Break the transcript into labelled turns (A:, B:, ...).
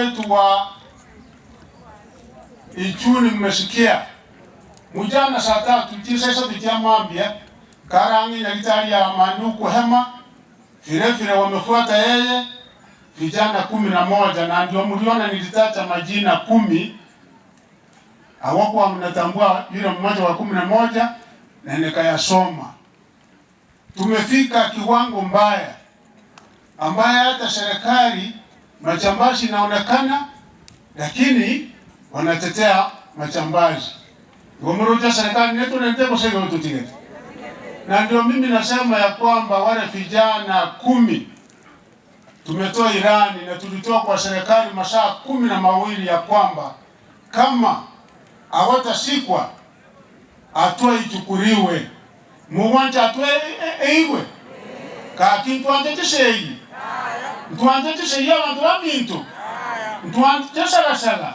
A: wetu wa Ichuni mmesikia mujana saa 3 tisesa tukiamwambia Karangi na Gitari ya Manduku Hema vile wamefuata yeye vijana 11 na ndio mliona nilitaja majina 10 hawakuwa mnatambua yule mmoja wa 11 na nikayasoma. Tumefika kiwango mbaya ambaye hata serikali machambazi inaonekana lakini wanatetea machambazi. Wamrudia serikali netu na ndeko sasa watutileta. Na ndio mimi nasema ya kwamba wale vijana 10 tumetoa Irani na tulitoa kwa serikali masaa 12 ya kwamba kama hawatasikwa hatua ichukuliwe. Muwanja hatua iwe. Kakintu antetesei. Tuantetesei abantu babintu. Tuantetesala sala.